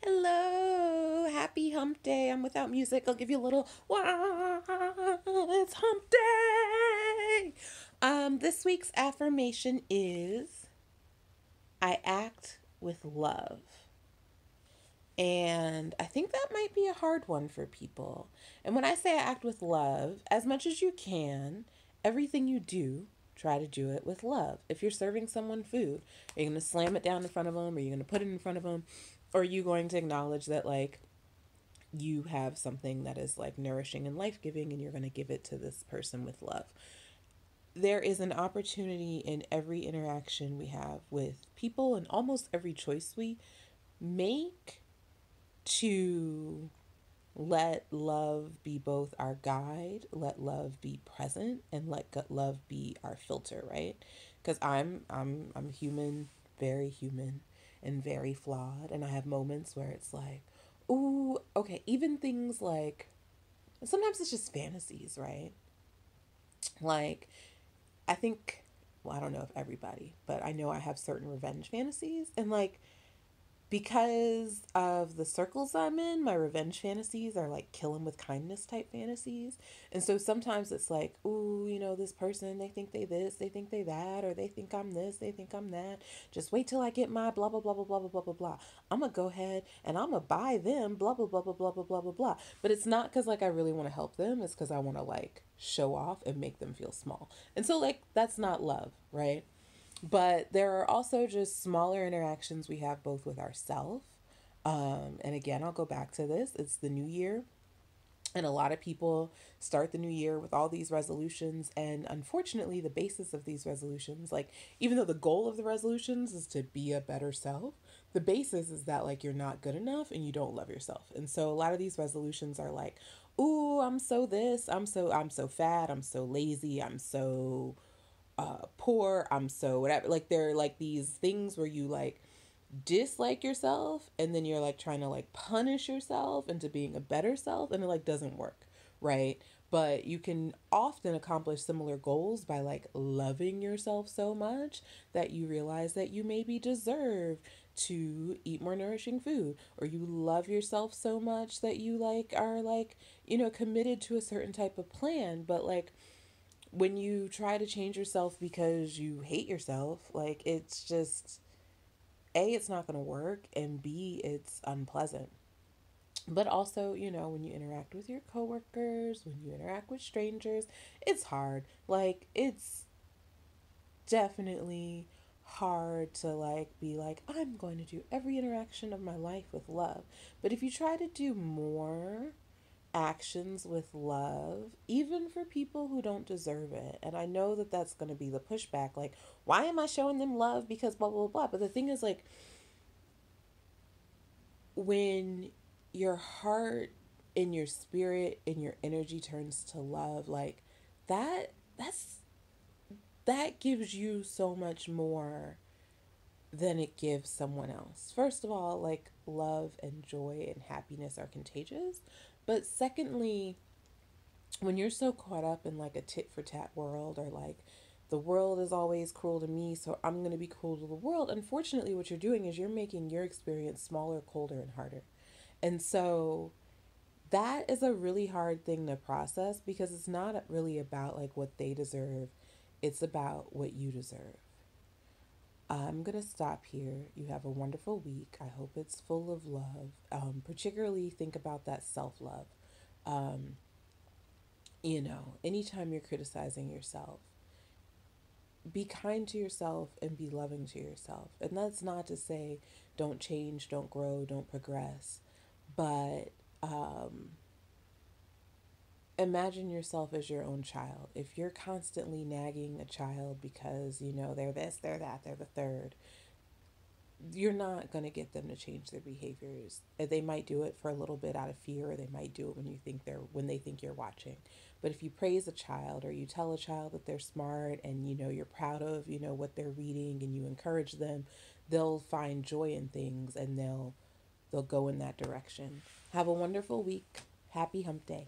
Hello, happy hump day. I'm without music. I'll give you a little wah, it's hump day. This week's affirmation is I act with love. And I think that might be a hard one for people. And when I say I act with love, as much as you can, everything you do, try to do it with love. If you're serving someone food, are you going to slam it down in front of them? Are you going to put it in front of them? Or are you going to acknowledge that, like, you have something that is like nourishing and life giving and you're going to give it to this person with love? There is an opportunity in every interaction we have with people and almost every choice we make to let love be both our guide, let love be present, and let love be our filter, right? Because I'm human, very human, and very flawed, and I have moments where it's like, ooh, okay, even things like sometimes it's just fantasies, right? Like I think, well, I don't know if everybody, but I know I have certain revenge fantasies, and like because of the circles I'm in, my revenge fantasies are like kill 'em with kindness type fantasies. And so sometimes it's like, ooh, this person, they think they this, they think they that, or they think I'm this, they think I'm that. Just wait till I get my blah, blah, blah, blah, blah, blah, blah, blah, blah. I'm going to go ahead and I'm going to buy them, blah, blah, blah, blah, blah, blah, blah, blah, blah. But it's not because like I really want to help them. It's because I want to like show off and make them feel small. And so like that's not love, right? But there are also just smaller interactions we have both with ourselves. And again, I'll go back to this. It's the new year. And a lot of people start the new year with all these resolutions. And unfortunately, the basis of these resolutions, like, even though the goal of the resolutions is to be a better self, the basis is that, like, you're not good enough and you don't love yourself. And so a lot of these resolutions are like, ooh, I'm so this, I'm so fat, I'm so lazy, I'm so poor, I'm so whatever. Like they're like these things where you like dislike yourself and then you're like trying to like punish yourself into being a better self and it like doesn't work, right? But you can often accomplish similar goals by like loving yourself so much that you realize that you maybe deserve to eat more nourishing food, or you love yourself so much that you like are like committed to a certain type of plan. But like when you try to change yourself because you hate yourself, like it's just A, it's not going to work, and B, it's unpleasant. But also, when you interact with your coworkers, when you interact with strangers, it's hard. Like it's definitely hard to like be like I'm going to do every interaction of my life with love. But if you try to do more actions with love, even for people who don't deserve it. And I know that that's going to be the pushback. Like, why am I showing them love? Because blah, blah, blah. But the thing is, like, when your heart and your spirit and your energy turns to love, like, that's, that gives you so much more than it gives someone else. First of all, like, love and joy and happiness are contagious. But secondly, when you're so caught up in like a tit for tat world, or like the world is always cruel to me, so I'm going to be cruel to the world, unfortunately, what you're doing is you're making your experience smaller, colder, and harder. And so that is a really hard thing to process because it's not really about like what they deserve, it's about what you deserve. I'm going to stop here. You have a wonderful week. I hope it's full of love. Particularly think about that self love. Um, anytime you're criticizing yourself, be kind to yourself and be loving to yourself. And that's not to say don't change, don't grow, don't progress, but imagine yourself as your own child. If you're constantly nagging a child because, they're this, they're that, they're the third, you're not going to get them to change their behaviors. They might do it for a little bit out of fear, or they might do it when they think you're watching. But if you praise a child, or you tell a child that they're smart, and you're proud of what they're reading, and you encourage them, they'll find joy in things, and they'll go in that direction. Have a wonderful week. Happy hump day.